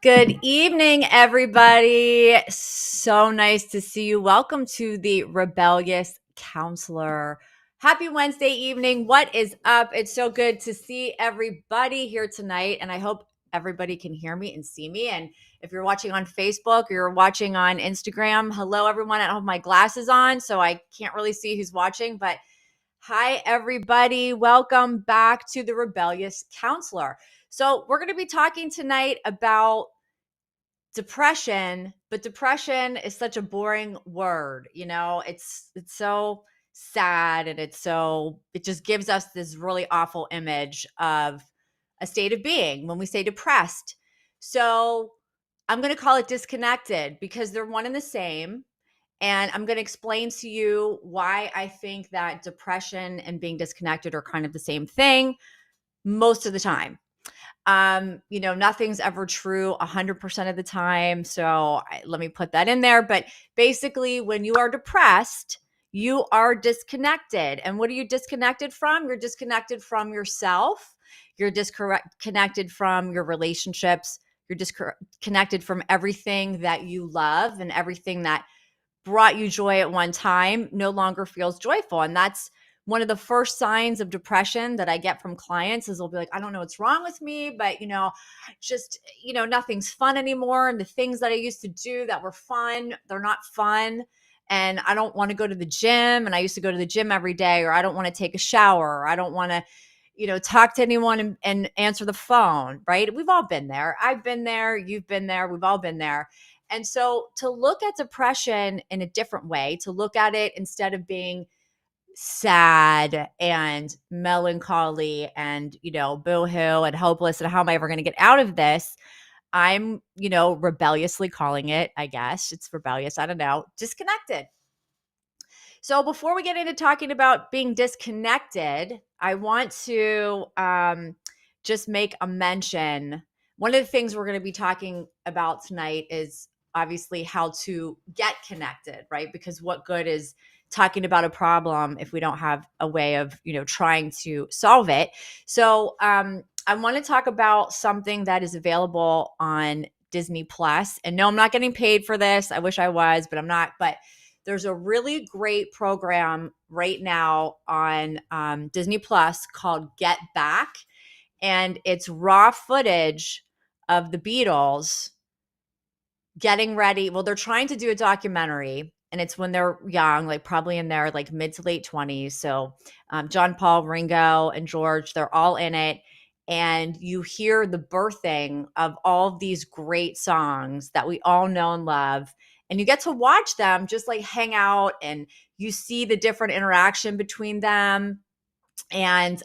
Good evening, everybody. So nice to see you. Welcome to the Rebellious Counselor. Happy Wednesday evening. What is up? It's so good to see everybody here tonight, and I hope everybody can hear me and see me. And if you're watching on Facebook or you're watching on Instagram, hello, everyone. I don't have my glasses on, so I can't really see who's watching, but hi, everybody. Welcome back to the Rebellious Counselor. So we're going to be talking tonight about depression, but depression is such a boring word. It's so sad, and it just gives us this really awful image of a state of being when we say depressed. So I'm going to call it disconnected because they're one and the same. And I'm going to explain to you why I think that depression and being disconnected are kind of the same thing most of the time. Nothing's ever true 100% of the time. So let me put that in there. But basically, when you are depressed, you are disconnected. And what are you disconnected from? You're disconnected from yourself. You're disconnected from your relationships. You're disconnected from everything that you love, and everything that brought you joy at one time no longer feels joyful. And that's one of the first signs of depression that I get from clients is they'll be like, I don't know what's wrong with me, but nothing's fun anymore. And the things that I used to do that were fun, they're not fun. And I don't want to go to the gym. And I used to go to the gym every day, or I don't want to take a shower, or I don't want to, talk to anyone and answer the phone, right? We've all been there. I've been there. You've been there. We've all been there. And so to look at depression in a different way, to look at it instead of being sad and melancholy and, boohoo and hopeless and how am I ever going to get out of this? I'm, rebelliously calling it, I guess it's rebellious. I don't know, disconnected. So before we get into talking about being disconnected, I want to just make a mention. One of the things we're going to be talking about tonight is obviously how to get connected, right? Because what good is talking about a problem if we don't have a way of, trying to solve it? So I want to talk about something that is available on Disney Plus. And no, I'm not getting paid for this. I wish I was, but I'm not. But there's a really great program right now on Disney Plus called Get Back. And it's raw footage of the Beatles getting ready. Well, they're trying to do a documentary, and it's when they're young, like probably in their like mid to late 20s. So John, Paul, Ringo, and George, they're all in it. And you hear the birthing of all of these great songs that we all know and love. And you get to watch them just like hang out, and you see the different interaction between them. And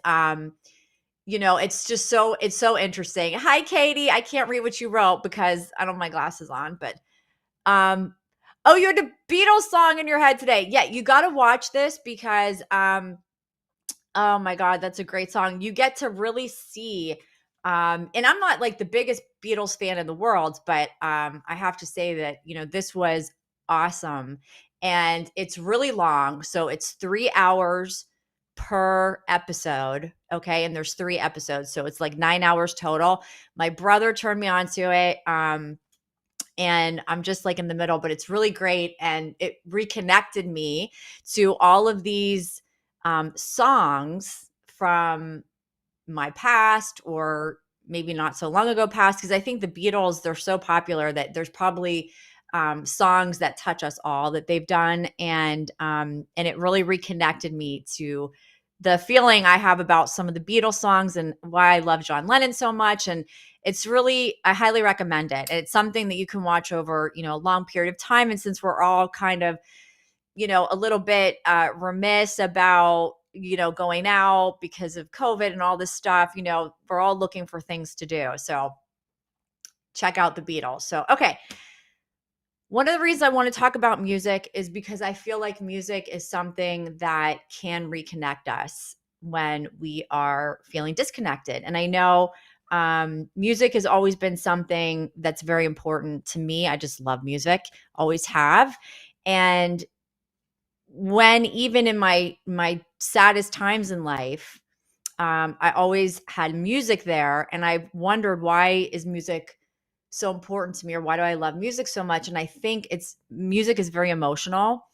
it's so interesting. Hi, Katie. I can't read what you wrote because I don't have my glasses on, but oh, you had a Beatles song in your head today. Yeah, you got to watch this because oh my God, that's a great song. You get to really see and I'm not like the biggest Beatles fan in the world, but I have to say that, this was awesome. And it's really long. So it's 3 hours per episode. Okay. And there's 3 episodes. So it's like 9 hours total. My brother turned me on to it. And I'm just like in the middle, but it's really great. And it reconnected me to all of these songs from my past, or maybe not so long ago past, because I think the Beatles, they're so popular that there's probably songs that touch us all that they've done. And it really reconnected me to the feeling I have about some of the Beatles songs and why I love John Lennon so much. And it's really, I highly recommend it. It's something that you can watch over, a long period of time. And since we're all kind of, a little bit remiss about, going out because of COVID and all this stuff, we're all looking for things to do. So check out the Beatles. So, okay. One of the reasons I want to talk about music is because I feel like music is something that can reconnect us when we are feeling disconnected. And I know music has always been something that's very important to me. I just love music, always have. And when even in my saddest times in life, I always had music there, and I wondered, why is music so important to me, or why do I love music so much? And I think music is very emotional,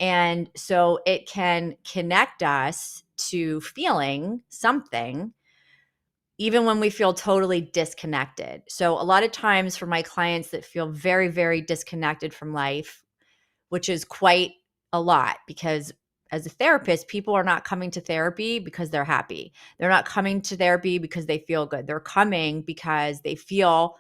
and so it can connect us to feeling something even when we feel totally disconnected. So a lot of times for my clients that feel very, very disconnected from life, which is quite a lot, because as a therapist, people are not coming to therapy because they're happy. They're not coming to therapy because they feel good. They're coming because they feel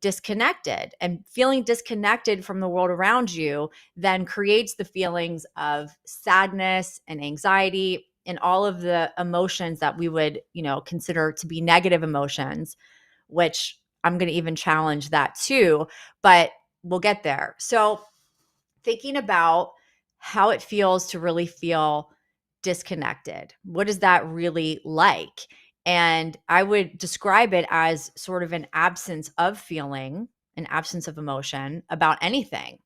disconnected, and feeling disconnected from the world around you then creates the feelings of sadness and anxiety and all of the emotions that we would, consider to be negative emotions, which I'm going to even challenge that too, but we'll get there. So thinking about how it feels to really feel disconnected. What is that really like? And I would describe it as sort of an absence of feeling, an absence of emotion about anything.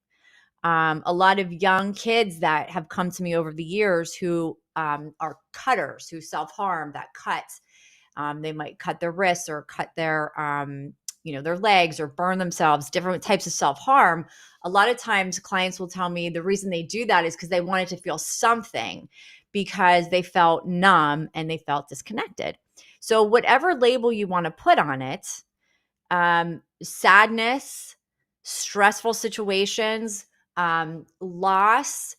A lot of young kids that have come to me over the years who are cutters, who self-harm, that cut. They might cut their wrists or cut their legs, or burn themselves, different types of self-harm. A lot of times clients will tell me the reason they do that is because they wanted to feel something, because they felt numb and they felt disconnected. So whatever label you want to put on it, sadness, stressful situations, loss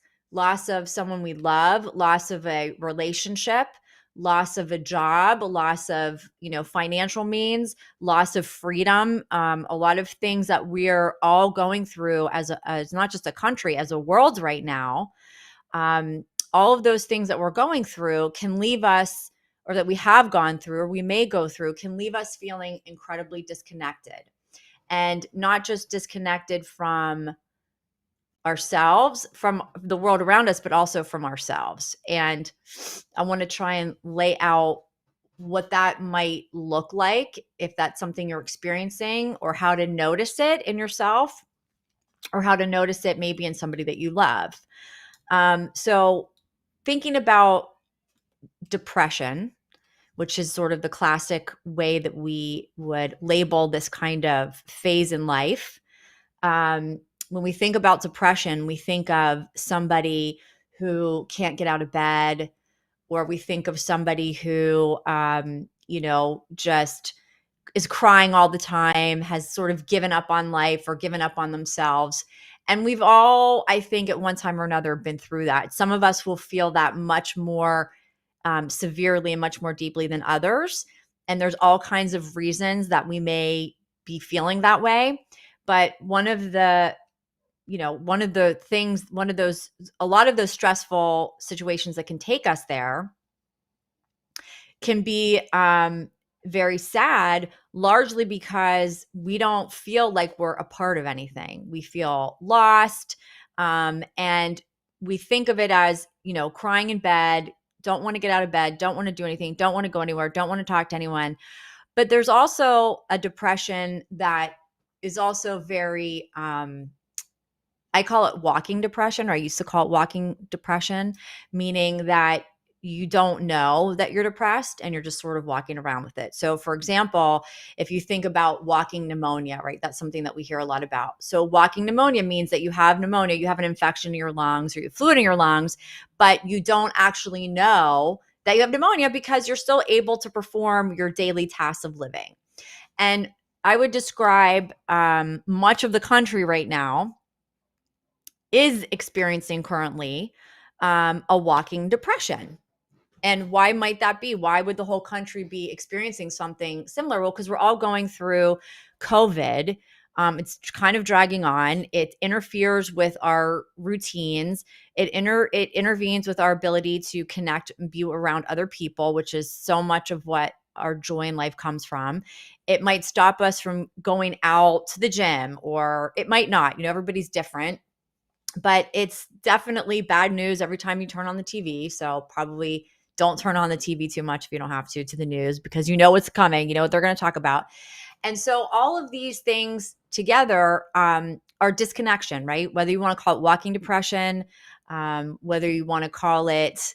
of someone we love, loss of a relationship, loss of a job, loss of, financial means, loss of freedom, a lot of things that we're all going through as not just a country, as a world right now. All of those things that we're going through can leave us, or that we have gone through, or we may go through, can leave us feeling incredibly disconnected. And not just disconnected from ourselves, from the world around us, but also from ourselves. And I want to try and lay out what that might look like, if that's something you're experiencing, or how to notice it in yourself, or how to notice it maybe in somebody that you love. So thinking about depression, which is sort of the classic way that we would label this kind of phase in life. When we think about depression, we think of somebody who can't get out of bed, or we think of somebody who, just is crying all the time, has sort of given up on life or given up on themselves. And we've all, I think, at one time or another been through that. Some of us will feel that much more severely and much more deeply than others. And there's all kinds of reasons that we may be feeling that way. But a lot of those stressful situations that can take us there can be very sad, largely because we don't feel like we're a part of anything. We feel lost. And we think of it as, crying in bed, don't want to get out of bed, don't want to do anything, don't want to go anywhere, don't want to talk to anyone. But there's also a depression that is also very, I call it walking depression, or I used to call it walking depression, meaning that you don't know that you're depressed and you're just sort of walking around with it. So for example, if you think about walking pneumonia, right? That's something that we hear a lot about. So walking pneumonia means that you have pneumonia, you have an infection in your lungs, or you have fluid in your lungs, but you don't actually know that you have pneumonia because you're still able to perform your daily tasks of living. And I would describe much of the country right now is experiencing currently a walking depression. And why might that be? Why would the whole country be experiencing something similar? Well, because we're all going through COVID. It's kind of dragging on. It interferes with our routines. It intervenes with our ability to connect and be around other people, which is so much of what our joy in life comes from. It might stop us from going out to the gym, or it might not. Everybody's different. But it's definitely bad news every time you turn on the TV. So probably don't turn on the TV too much if you don't have to the news, because you know what's coming, you know what they're going to talk about. And so all of these things together are disconnection, right? Whether you want to call it walking depression, whether you want to call it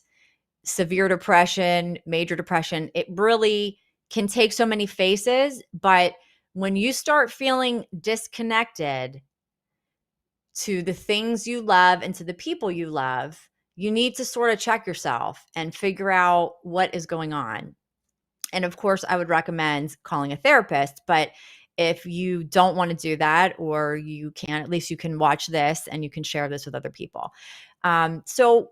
severe depression, major depression, it really can take so many faces. But when you start feeling disconnected to the things you love and to the people you love, you need to sort of check yourself and figure out what is going on. And of course, I would recommend calling a therapist. But if you don't want to do that, or you can, at least you can watch this and you can share this with other people. So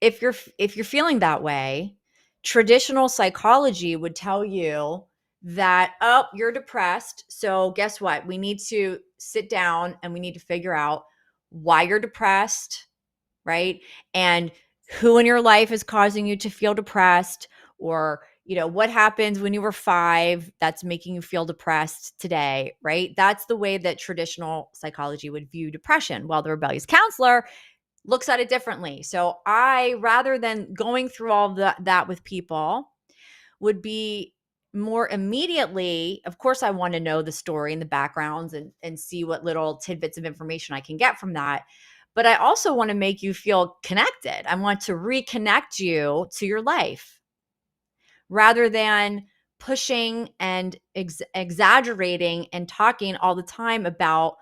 if you're feeling that way, traditional psychology would tell you that, oh, you're depressed. So guess what? We need to sit down and we need to figure out why you're depressed, right? And who in your life is causing you to feel depressed, or what happens when you were 5 that's making you feel depressed today, right? That's the way that traditional psychology would view depression. While the rebellious counselor looks at it differently. So I, rather than going through all that with people, would be more immediately, of course, I want to know the story and the backgrounds and see what little tidbits of information I can get from that. But I also want to make you feel connected. I want to reconnect you to your life, rather than pushing and exaggerating and talking all the time about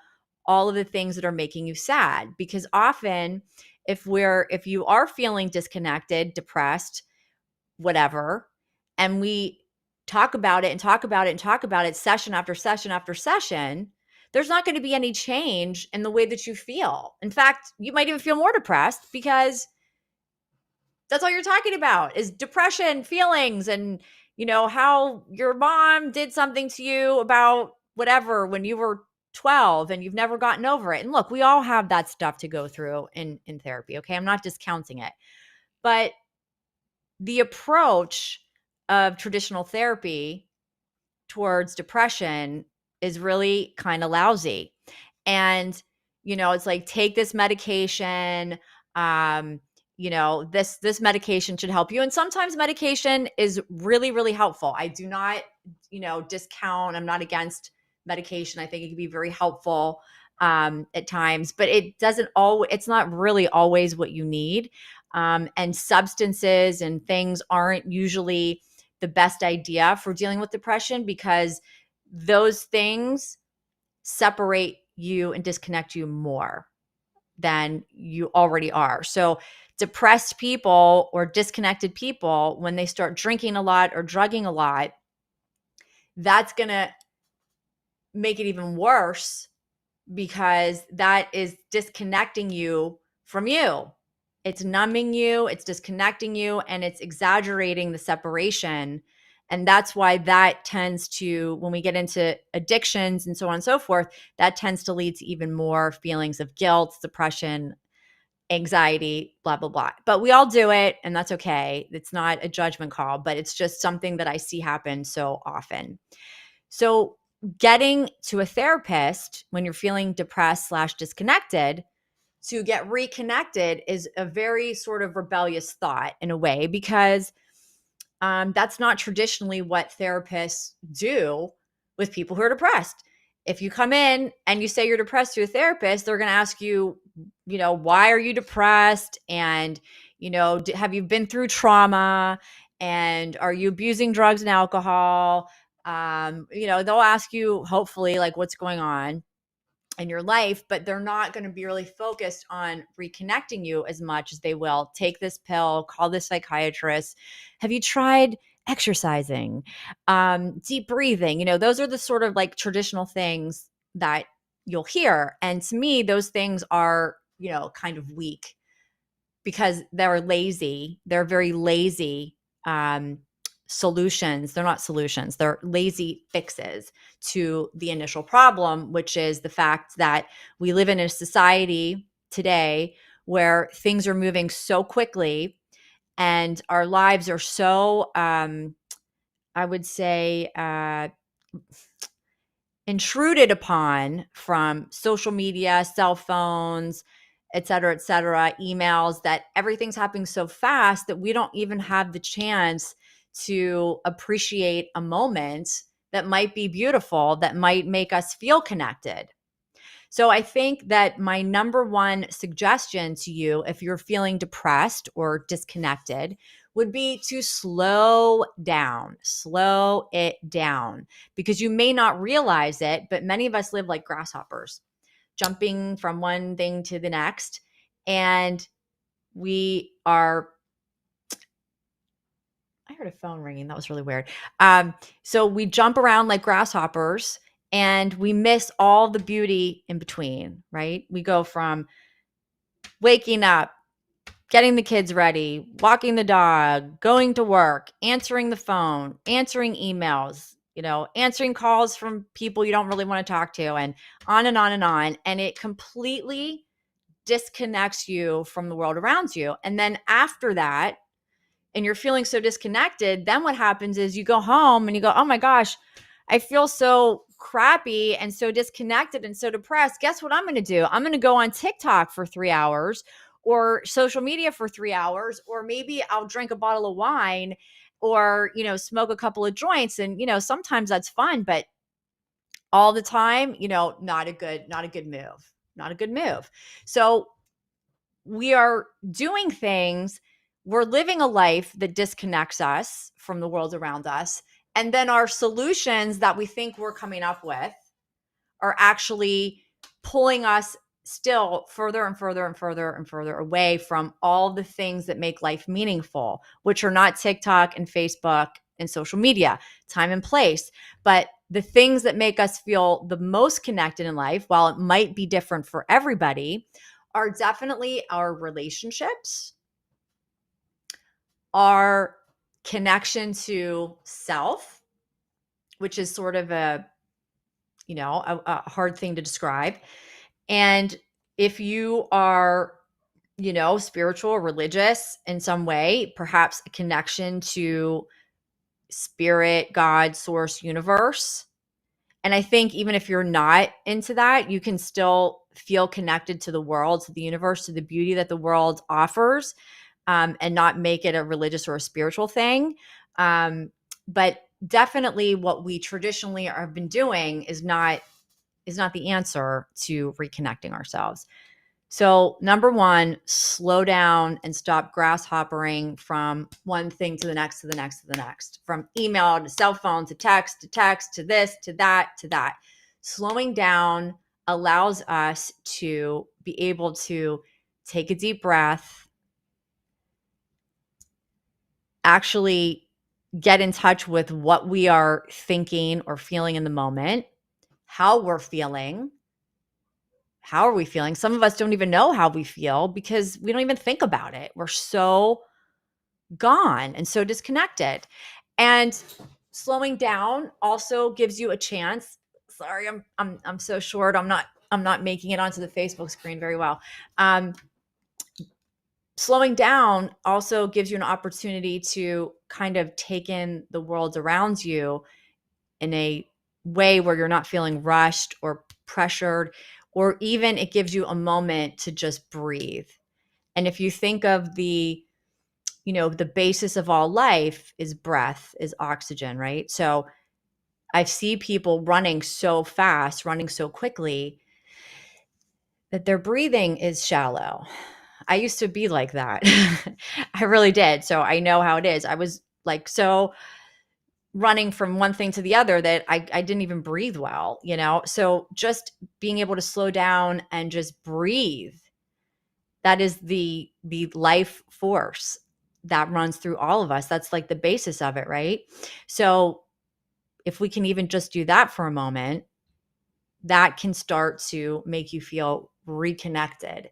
all of the things that are making you sad. Because often if you are feeling disconnected, depressed, whatever, and we talk about it and talk about it and talk about it session after session after session, there's not going to be any change in the way that you feel. In fact, you might even feel more depressed, because that's all you're talking about is depression, feelings, and how your mom did something to you about whatever when you were 12 and you've never gotten over it. And look, we all have that stuff to go through in therapy, okay? I'm not discounting it. But the approach of traditional therapy towards depression is really kind of lousy. And it's like, take this medication, this medication should help you. And sometimes medication is really, really helpful. I do not, discount. I'm not against medication. I think it can be very helpful at times, but it's not really always what you need. And substances and things aren't usually the best idea for dealing with depression, because those things separate you and disconnect you more than you already are. So depressed people or disconnected people, when they start drinking a lot or drugging a lot, that's going to make it even worse, because that is disconnecting you from you. It's numbing you, it's disconnecting you, and it's exaggerating the separation. And that's why that tends to, when we get into addictions and so on and so forth, that tends to lead to even more feelings of guilt, depression, anxiety, blah, blah, blah. But we all do it, and that's okay. It's not a judgment call, but it's just something that I see happen so often. So getting to a therapist when you're feeling depressed / disconnected to get reconnected is a very sort of rebellious thought in a way, because that's not traditionally what therapists do with people who are depressed. If you come in and you say you're depressed to a therapist, they're going to ask you, why are you depressed? And, have you been through trauma? And are you abusing drugs and alcohol? They'll ask you, hopefully, like, what's going on in your life, but they're not going to be really focused on reconnecting you as much as they will take this pill, call this psychiatrist. Have you tried exercising, deep breathing. Those are the sort of like traditional things that you'll hear. And to me, those things are, kind of weak because they're lazy. They're very lazy solutions. They're not solutions, they're lazy fixes to the initial problem, which is the fact that we live in a society today where things are moving so quickly and our lives are so, I would say, intruded upon from social media, cell phones, et cetera, emails, that everything's happening so fast that we don't even have the chance to appreciate a moment that might be beautiful, that might make us feel connected. So I think that my number one suggestion to you, if you're feeling depressed or disconnected, would be to slow it down, because you may not realize it, but many of us live like grasshoppers, jumping from one thing to the next. And we are, I heard a phone ringing. That was really weird. So we jump around like grasshoppers and we miss all the beauty in between, right? We go from waking up, getting the kids ready, walking the dog, going to work, answering the phone, answering emails, answering calls from people you don't really want to talk to, and on and on and on. And it completely disconnects you from the world around you. And then after that, and you're feeling so disconnected, then what happens is you go home and you go, oh my gosh, I feel so crappy and so disconnected and so depressed. Guess what I'm going to do? I'm going to go on TikTok for 3 hours, or social media for 3 hours, or maybe I'll drink a bottle of wine, or, smoke a couple of joints. And, sometimes that's fun, but all the time, not a good move, not a good move. So we are doing things, we're living a life that disconnects us from the world around us. And then our solutions that we think we're coming up with are actually pulling us still further and further and further and further away from all the things that make life meaningful, which are not TikTok and Facebook and social media, time and place. But the things that make us feel the most connected in life, while it might be different for everybody, are definitely our relationships, our connection to self, which is sort of a hard thing to describe. And if you are, spiritual or religious in some way, perhaps a connection to spirit, God, source, universe. And I think even if you're not into that, you can still feel connected to the world, to the universe, to the beauty that the world offers, and not make it a religious or a spiritual thing. But definitely what we traditionally have been doing is not the answer to reconnecting ourselves. So number one, slow down and stop grasshoppering from one thing to the next, to the next, to the next, from email to cell phone to text, to this, to that, to that. Slowing down allows us to be able to take a deep breath, actually get in touch with what we are thinking or feeling in the moment, how we're feeling. How are we feeling? Some of us don't even know how we feel because we don't even think about it. We're so gone and so disconnected. And slowing down also gives you a chance. Sorry, I'm so short. I'm not making it onto the Facebook screen very well. Slowing down also gives you an opportunity to kind of take in the world around you in a way where you're not feeling rushed or pressured, or even it gives you a moment to just breathe. And if you think of the basis of all life is breath, is oxygen, right? So I see people running so fast, running so quickly, that their breathing is shallow. I used to be like that. I really did. So I know how it is. I was like so running from one thing to the other that I didn't even breathe well, So just being able to slow down and just breathe, that is the life force. that runs through all of us. That's like the basis of it, right? So if we can even just do that for a moment, that can start to make you feel reconnected.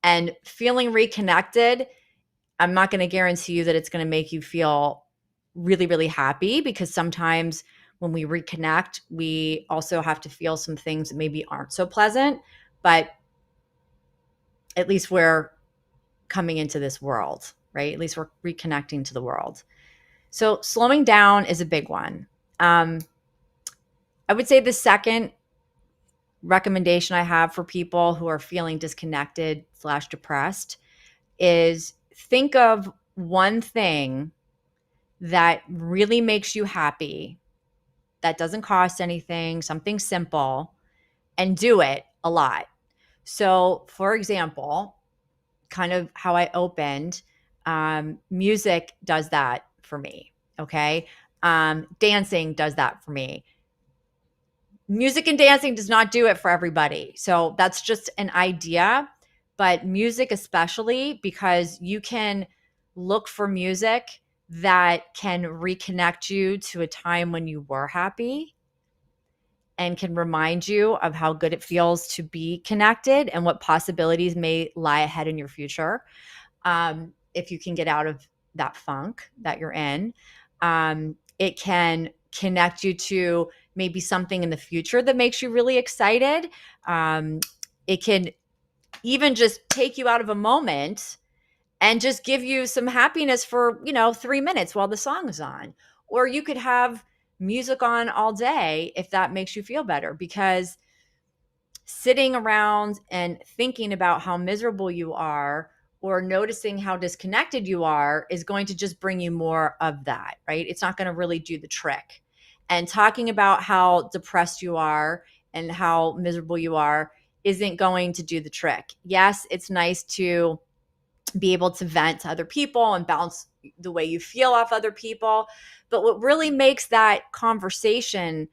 And feeling reconnected, I'm not going to guarantee you that it's going to make you feel really, really happy, because sometimes when we reconnect, we also have to feel some things that maybe aren't so pleasant, but at least we're coming into this world, right? At least we're reconnecting to the world. So slowing down is a big one. I would say the second recommendation I have for people who are feeling disconnected / depressed is think of one thing that really makes you happy, that doesn't cost anything, something simple, and do it a lot. So, for example, kind of how I opened, music does that for me. Okay. Dancing does that for me. Music and dancing does not do it for everybody. So that's just an idea, but music especially, because you can look for music that can reconnect you to a time when you were happy and can remind you of how good it feels to be connected and what possibilities may lie ahead in your future. If you can get out of that funk that you're in, it can connect you to maybe something in the future that makes you really excited. It can even just take you out of a moment and just give you some happiness for, 3 minutes while the song is on. Or you could have music on all day if that makes you feel better, because sitting around and thinking about how miserable you are or noticing how disconnected you are is going to just bring you more of that, right? It's not going to really do the trick. And talking about how depressed you are and how miserable you are isn't going to do the trick. Yes, it's nice to be able to vent to other people and bounce the way you feel off other people. But what really makes that conversation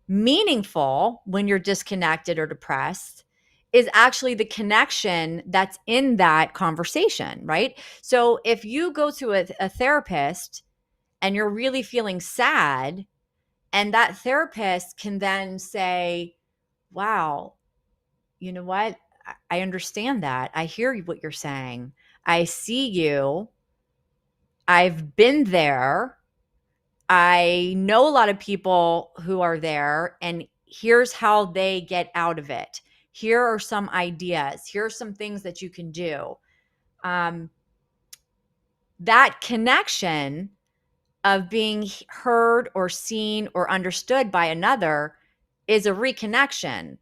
meaningful when you're disconnected or depressed is actually the connection that's in that conversation, right? So if you go to a therapist and you're really feeling sad, and that therapist can then say, wow, you know what? I understand that. I hear what you're saying. I see you. I've been there. I know a lot of people who are there, and here's how they get out of it. Here are some ideas. Here are some things that you can do. That connection of being heard or seen or understood by another is a reconnection.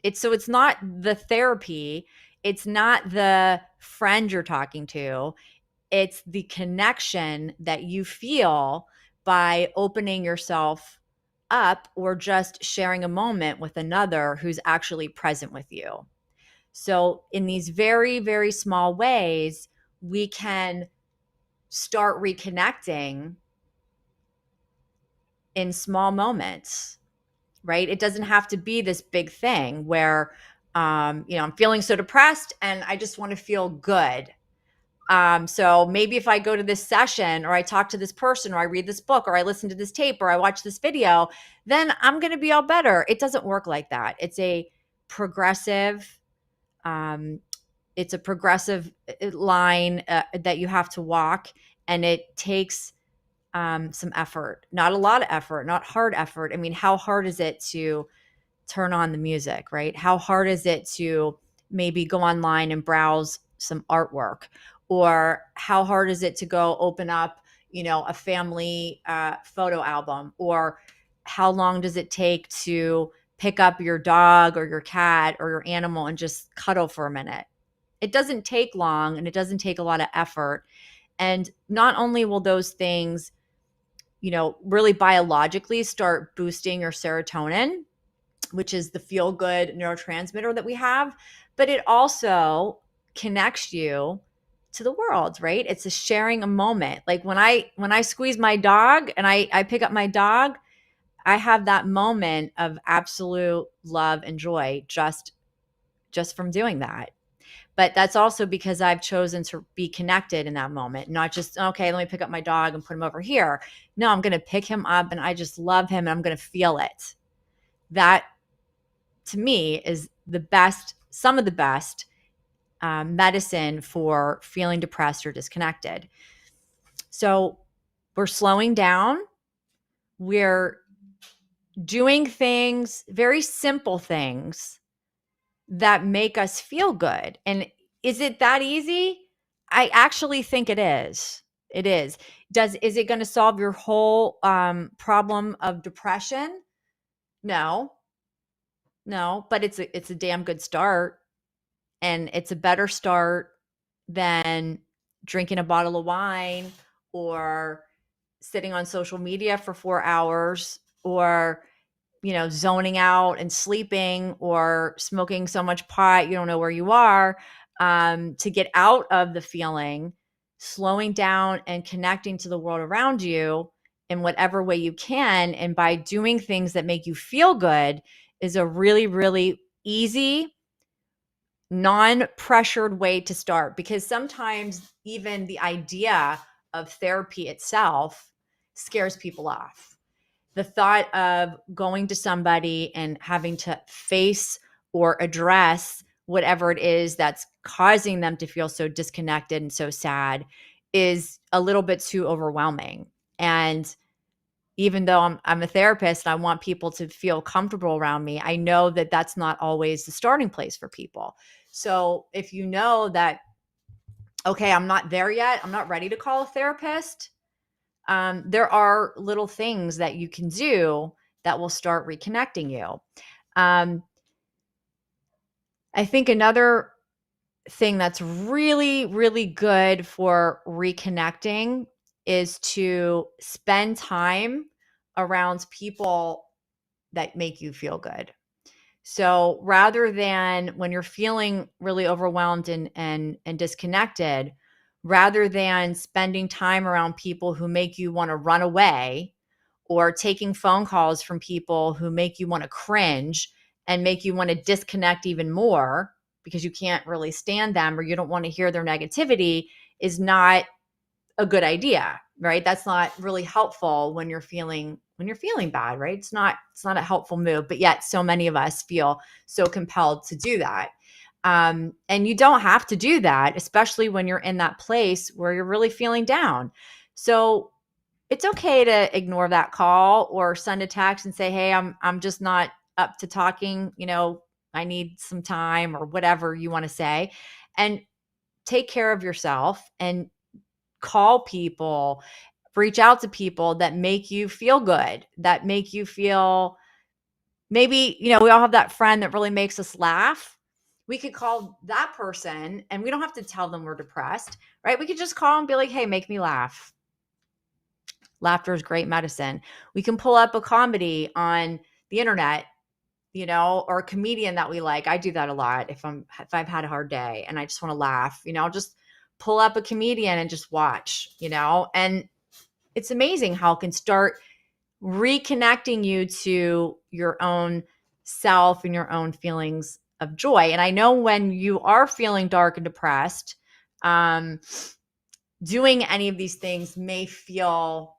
It's not the therapy. It's not the friend you're talking to. It's the connection that you feel by opening yourself up or just sharing a moment with another who's actually present with you. So in these very, very small ways, we can start reconnecting in small moments, right? It doesn't have to be this big thing where, I'm feeling so depressed and I just want to feel good. So maybe if I go to this session or I talk to this person or I read this book or I listen to this tape or I watch this video, then I'm going to be all better. It doesn't work like that. It's a progressive, line that you have to walk, and it takes some effort, not a lot of effort, not hard effort. I mean, how hard is it to turn on the music, right? How hard is it to maybe go online and browse some artwork? Or how hard is it to go open up, a family photo album? Or how long does it take to pick up your dog or your cat or your animal and just cuddle for a minute? It doesn't take long, and it doesn't take a lot of effort. And not only will those things, really biologically start boosting your serotonin, which is the feel good neurotransmitter that we have, but it also connects you to the world, right? It's a sharing a moment. Like when I squeeze my dog and I pick up my dog, I have that moment of absolute love and joy just from doing that. But that's also because I've chosen to be connected in that moment, not just, okay, let me pick up my dog and put him over here. No, I'm going to pick him up and I just love him and I'm going to feel it. That to me is the best, some of the best medicine for feeling depressed or disconnected. So we're slowing down. We're doing things, very simple things that make us feel good. And is it that easy? I actually think it is. It is. Is it going to solve your whole problem of depression? No, no, but it's a damn good start, and it's a better start than drinking a bottle of wine or sitting on social media for 4 hours or zoning out and sleeping or smoking so much pot you don't know where you are. To get out of the feeling, slowing down and connecting to the world around you in whatever way you can, and by doing things that make you feel good, is a really, really easy, non-pressured way to start. Because sometimes even the idea of therapy itself scares people off. The thought of going to somebody and having to face or address whatever it is that's causing them to feel so disconnected and so sad is a little bit too overwhelming. And even though I'm a therapist and I want people to feel comfortable around me, I know that that's not always the starting place for people. So if you know that, okay, I'm not there yet, I'm not ready to call a therapist, there are little things that you can do that will start reconnecting you. I think another thing that's really, really good for reconnecting is to spend time around people that make you feel good. So rather than when you're feeling really overwhelmed and disconnected, rather than spending time around people who make you want to run away or taking phone calls from people who make you want to cringe and make you want to disconnect even more because you can't really stand them or you don't want to hear their negativity, is not a good idea, right? That's not really helpful when you're feeling bad, right? It's not a helpful move, but yet so many of us feel so compelled to do that. And you don't have to do that, especially when you're in that place where you're really feeling down. So it's okay to ignore that call or send a text and say, "Hey, I'm just not up to talking, I need some time," or whatever you want to say. And take care of yourself and call people, reach out to people that make you feel good, that make you feel, maybe, we all have that friend that really makes us laugh. We could call that person and we don't have to tell them we're depressed, right? We could just call and be like, "Hey, make me laugh." Laughter is great medicine. We can pull up a comedy on the internet, or a comedian that we like. I do that a lot. If I've had a hard day and I just want to laugh, I'll just pull up a comedian and just watch, and it's amazing how it can start reconnecting you to your own self and your own feelings of joy. And I know when you are feeling dark and depressed, doing any of these things may feel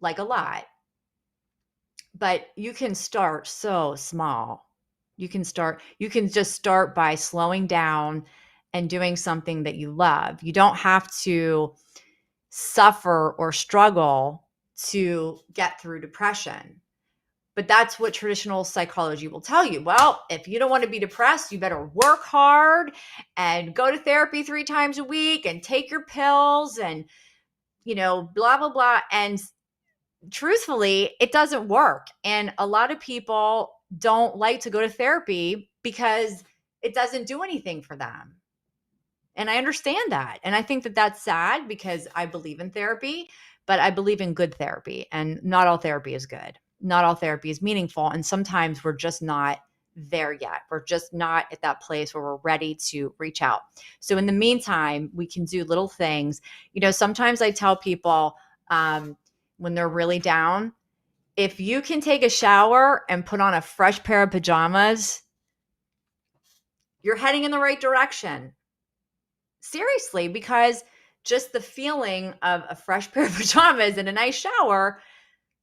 like a lot, but you can start so small. You can just start by slowing down and doing something that you love. You don't have to suffer or struggle to get through depression. But that's what traditional psychology will tell you. Well, if you don't want to be depressed, you better work hard and go to therapy 3 times a week and take your pills and, blah, blah, blah. And truthfully, it doesn't work. And a lot of people don't like to go to therapy because it doesn't do anything for them. And I understand that. And I think that that's sad because I believe in therapy, but I believe in good therapy. And not all therapy is good. Not all therapy is meaningful. And sometimes we're just not there yet. We're just not at that place where we're ready to reach out. So in the meantime, we can do little things. Sometimes I tell people when they're really down, if you can take a shower and put on a fresh pair of pajamas, you're heading in the right direction. Seriously, because just the feeling of a fresh pair of pajamas and a nice shower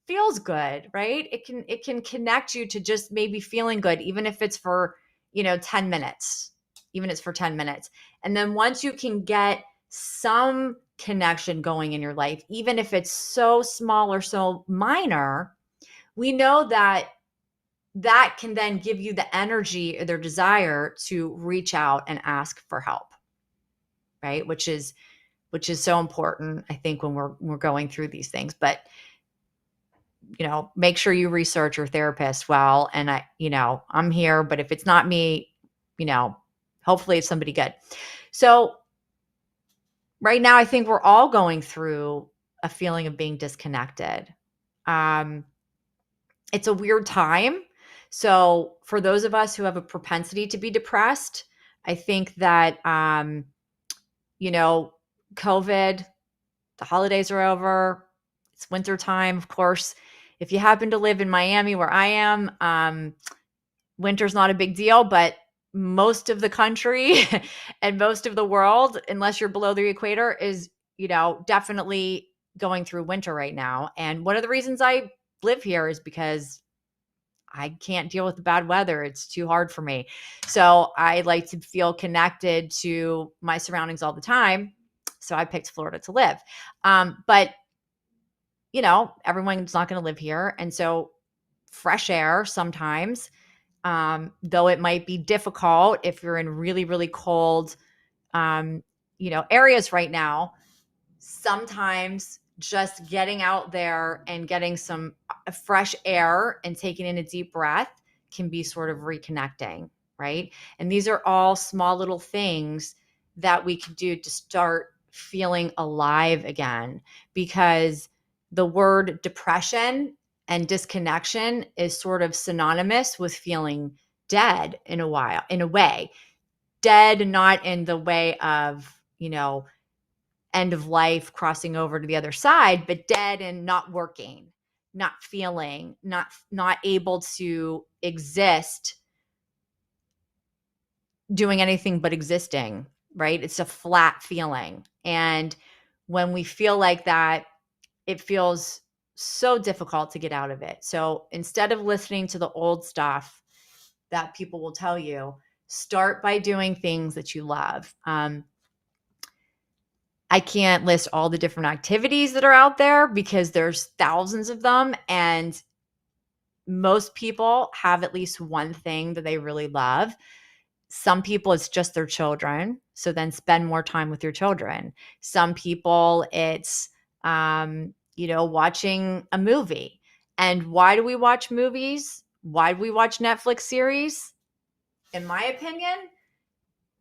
feels good, right? It can connect you to just maybe feeling good, even if it's for, 10 minutes, even if it's for 10 minutes. And then once you can get some connection going in your life, even if it's so small or so minor, we know that that can then give you the energy or their desire to reach out and ask for help, right? Which is so important, I think, when we're going through these things. But make sure you research your therapist well. And I'm here, but if it's not me, hopefully it's somebody good. So right now, I think we're all going through a feeling of being disconnected. It's a weird time. So for those of us who have a propensity to be depressed, I think that, COVID, the holidays are over. It's winter time, of course. If you happen to live in Miami, where I am, winter's not a big deal, but most of the country and most of the world, unless you're below the equator, is, definitely going through winter right now. And one of the reasons I live here is because I can't deal with the bad weather. It's too hard for me. So I like to feel connected to my surroundings all the time. So I picked Florida to live. But everyone's not going to live here. And so fresh air sometimes, though it might be difficult if you're in really, really cold, areas right now, sometimes just getting out there and getting some fresh air and taking in a deep breath can be sort of reconnecting, right? And these are all small little things that we can do to start feeling alive again, because the word depression and disconnection is sort of synonymous with feeling dead in a way. Dead, not in the way of, end of life, crossing over to the other side, but dead and not working, not feeling, not able to exist, doing anything but existing, right? It's a flat feeling. And when we feel like that, it feels so difficult to get out of it. So instead of listening to the old stuff that people will tell you, start by doing things that you love. I can't list all the different activities that are out there because there's thousands of them. And most people have at least one thing that they really love. Some people, it's just their children. So then spend more time with your children. Some people, it's, watching a movie. And why do we watch movies? Why do we watch Netflix series? In my opinion,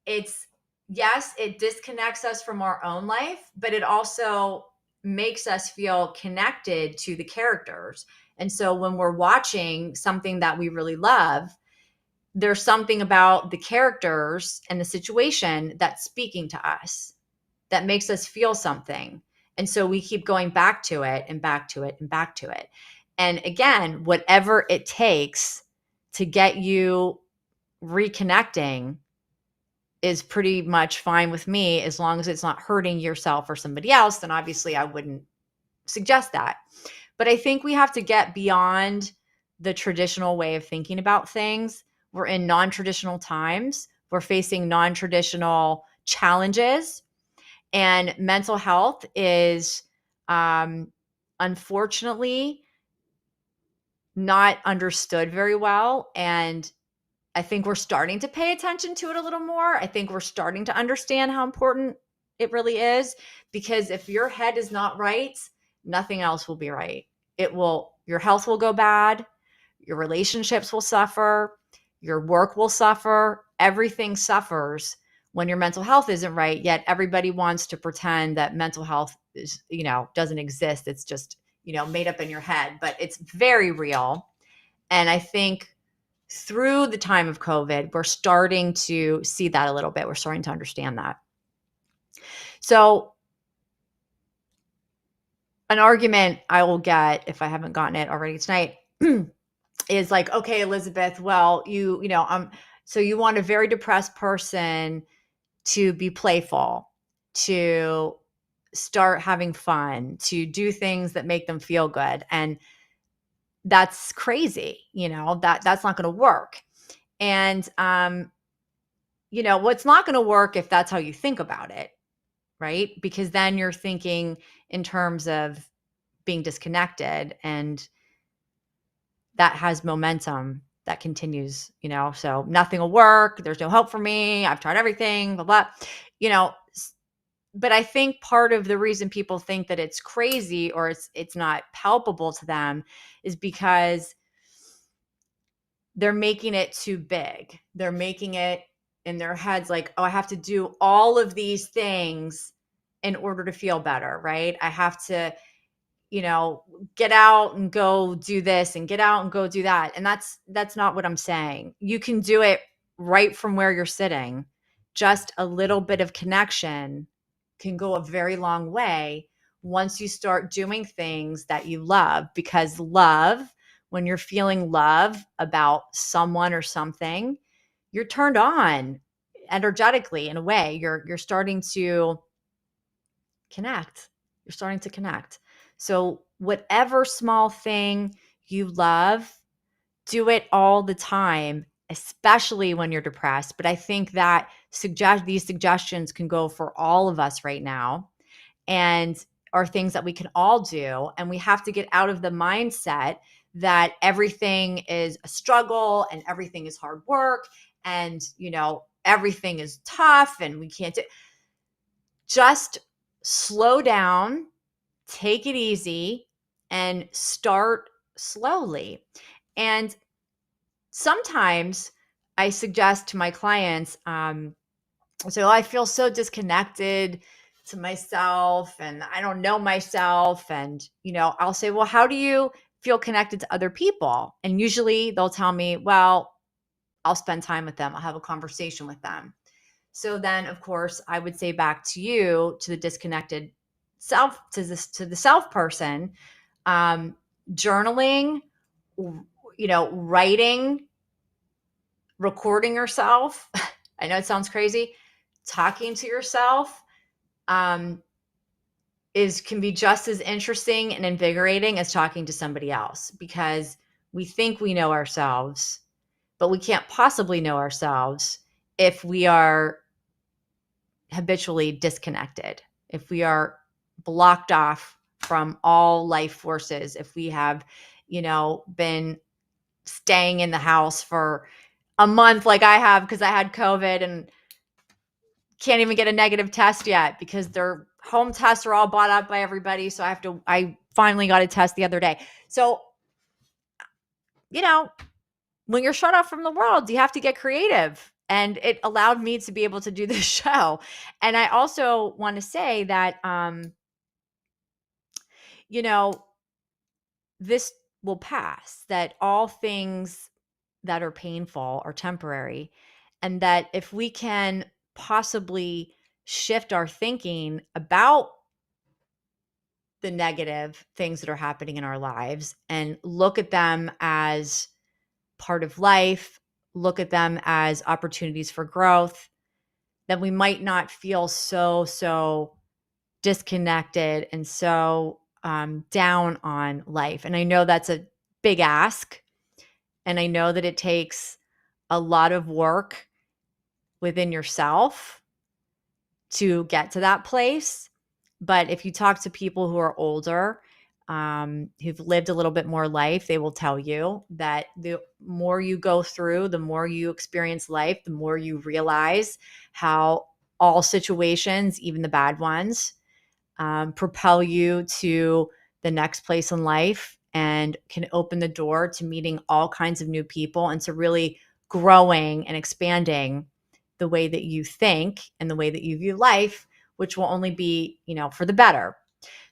it's, yes, it disconnects us from our own life, but it also makes us feel connected to the characters. And so when we're watching something that we really love, there's something about the characters and the situation that's speaking to us, that makes us feel something. And so we keep going back to it and back to it and back to it. And again, whatever it takes to get you reconnecting is pretty much fine with me, as long as it's not hurting yourself or somebody else. Then obviously I wouldn't suggest that. But I think we have to get beyond the traditional way of thinking about things. We're in non-traditional times. We're facing non-traditional challenges, and mental health is, unfortunately, not understood very well. And I think we're starting to pay attention to it a little more. I think we're starting to understand how important it really is, because if your head is not right, nothing else will be right. Your health will go bad, your relationships will suffer, your work will suffer, everything suffers when your mental health isn't right. Yet everybody wants to pretend that mental health is, doesn't exist. It's just, made up in your head, but it's very real. And I think through the time of COVID, we're starting to see that a little bit. We're starting to understand that. So an argument I will get, if I haven't gotten it already tonight, is like, okay, Elizabeth, well, So you want a very depressed person to be playful, to start having fun, to do things that make them feel good. And that's crazy, that's not going to work. And, what's not going to work if that's how you think about it, right? Because then you're thinking in terms of being disconnected, and that has momentum that continues, so nothing will work. There's no hope for me. I've tried everything, blah, blah, you know, but I think part of the reason people think that it's crazy or it's not palpable to them is because they're making it too big. They're making it in their heads like, oh, I have to do all of these things in order to feel better, right? I have to, get out and go do this and get out and go do that. And that's not what I'm saying. You can do it right from where you're sitting. Just a little bit of connection can go a very long way once you start doing things that you love, because love, when you're feeling love about someone or something, you're turned on energetically in a way. You're starting to connect. You're starting to connect. So whatever small thing you love, do it all the time, especially when you're depressed. But I think that these suggestions can go for all of us right now, and are things that we can all do. And we have to get out of the mindset that everything is a struggle and everything is hard work and, everything is tough and we can't do. Just slow down, take it easy, and start slowly. And sometimes I suggest to my clients, so I feel so disconnected to myself and I don't know myself. And, I'll say, well, how do you feel connected to other people? And usually they'll tell me, well, I'll spend time with them. I'll have a conversation with them. So then, of course, I would say back to you, to the disconnected self, to the self person, journaling, writing, recording yourself. I know it sounds crazy. Talking to yourself can be just as interesting and invigorating as talking to somebody else, because we think we know ourselves, but we can't possibly know ourselves if we are habitually disconnected, if we are blocked off from all life forces, if we have, been staying in the house for a month like I have because I had COVID and can't even get a negative test yet because their home tests are all bought up by everybody. So I finally got a test the other day. So, when you're shut off from the world, you have to get creative. And it allowed me to be able to do this show. And I also want to say that, this will pass, that all things that are painful are temporary. And that if we can possibly shift our thinking about the negative things that are happening in our lives and look at them as part of life, look at them as opportunities for growth, then we might not feel so disconnected and so down on life. And I know that's a big ask. And I know that it takes a lot of work within yourself to get to that place. But if you talk to people who are older, who've lived a little bit more life, they will tell you that the more you go through, the more you experience life, the more you realize how all situations, even the bad ones, propel you to the next place in life and can open the door to meeting all kinds of new people and to really growing and expanding the way that you think and the way that you view life, which will only be, for the better.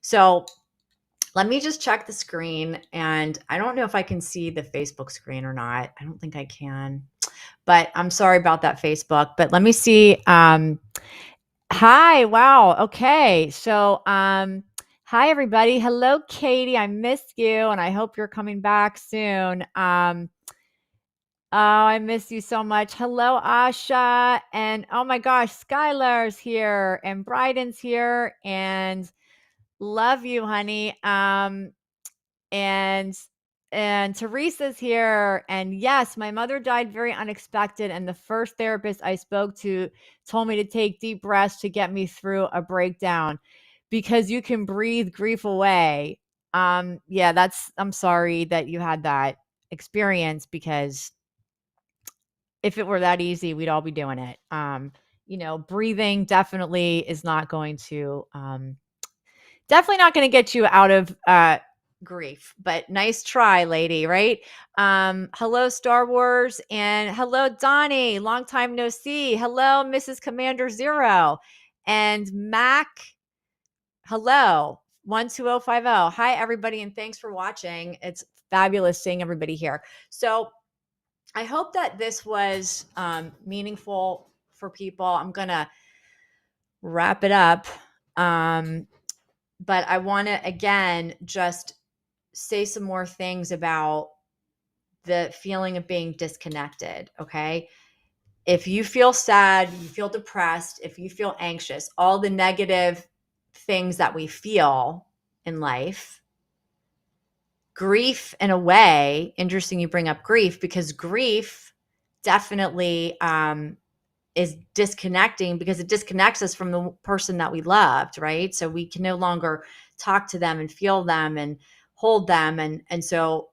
So let me just check the screen. And I don't know if I can see the Facebook screen or not. I don't think I can, but I'm sorry about that, Facebook. But let me see. Hi. Wow. Okay. So, hi everybody. Hello, Katie. I missed you and I hope you're coming back soon. Oh, I miss you so much. Hello, Asha. And oh my gosh, Skylar's here and Bryden's here and love you, honey. And Teresa's here. And yes, my mother died very unexpected. And the first therapist I spoke to told me to take deep breaths to get me through a breakdown because you can breathe grief away. Yeah, I'm sorry that you had that experience because if it were that easy, we'd all be doing it. Breathing definitely is not going to, definitely not going to get you out of grief, but nice try, lady, right? Hello, Star Wars, and hello, Donnie. Long time no see. Hello, Mrs. Commander Zero, and Mac. Hello, 12050. Hi, everybody, and thanks for watching. It's fabulous seeing everybody here. So I hope that this was meaningful for people. I'm going to wrap it up. But I want to, again, just say some more things about the feeling of being disconnected. Okay. If you feel sad, you feel depressed, if you feel anxious, all the negative things that we feel in life, grief in a way, interesting you bring up grief because grief definitely is disconnecting because it disconnects us from the person that we loved, right? So we can no longer talk to them and feel them and hold them. And so,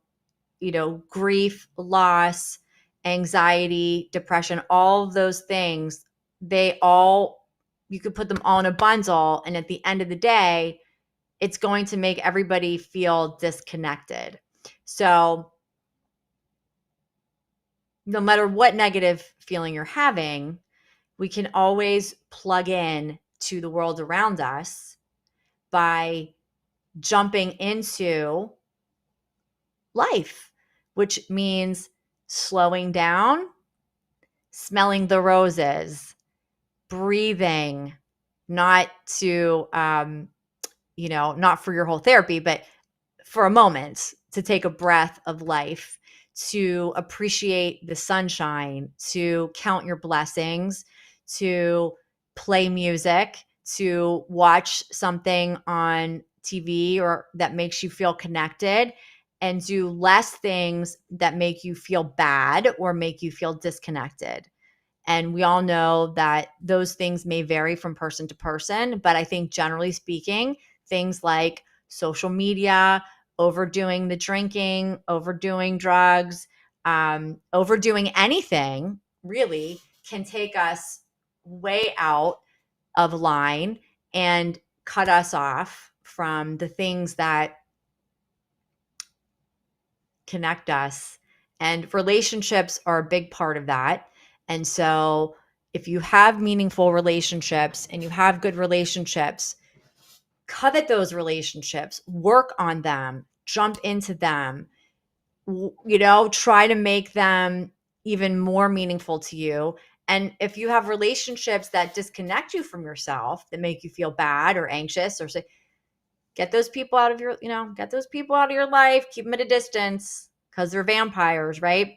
grief, loss, anxiety, depression, all of those things, you could put them all in a bundle. And at the end of the day, it's going to make everybody feel disconnected. So no matter what negative feeling you're having, we can always plug in to the world around us by jumping into life, which means slowing down, smelling the roses, breathing, not to, not for your whole therapy, but for a moment to take a breath of life, to appreciate the sunshine, to count your blessings, to play music, to watch something on TV or that makes you feel connected, and do less things that make you feel bad or make you feel disconnected. And we all know that those things may vary from person to person, but I think generally speaking, things like social media, overdoing the drinking, overdoing drugs, overdoing anything really can take us way out of line and cut us off from the things that connect us. And relationships are a big part of that. And so if you have meaningful relationships and you have good relationships, covet those relationships, work on them, jump into them, try to make them even more meaningful to you. And if you have relationships that disconnect you from yourself, that make you feel bad or anxious or say, get those people out of your life, keep them at a distance because they're vampires, right?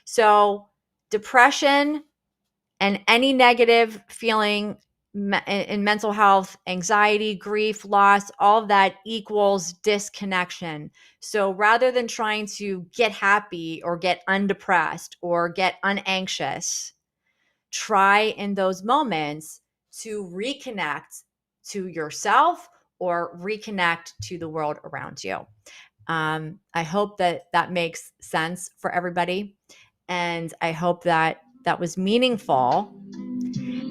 So depression and any negative feeling in mental health, anxiety, grief, loss, all of that equals disconnection. So rather than trying to get happy or get undepressed or get unanxious, try in those moments to reconnect to yourself or reconnect to the world around you. I hope that makes sense for everybody. And I hope that was meaningful.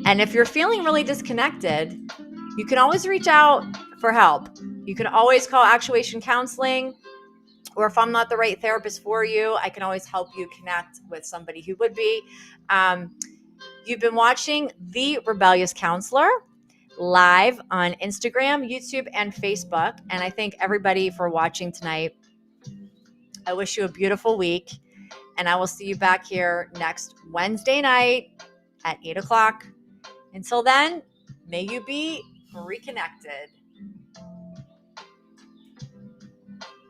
And if you're feeling really disconnected, you can always reach out for help. You can always call Actuation Counseling, or if I'm not the right therapist for you, I can always help you connect with somebody who would be. You've been watching The Rebellious Counselor live on Instagram, YouTube, and Facebook. And I thank everybody for watching tonight. I wish you a beautiful week. And I will see you back here next Wednesday night at 8 o'clock. Until then, may you be reconnected.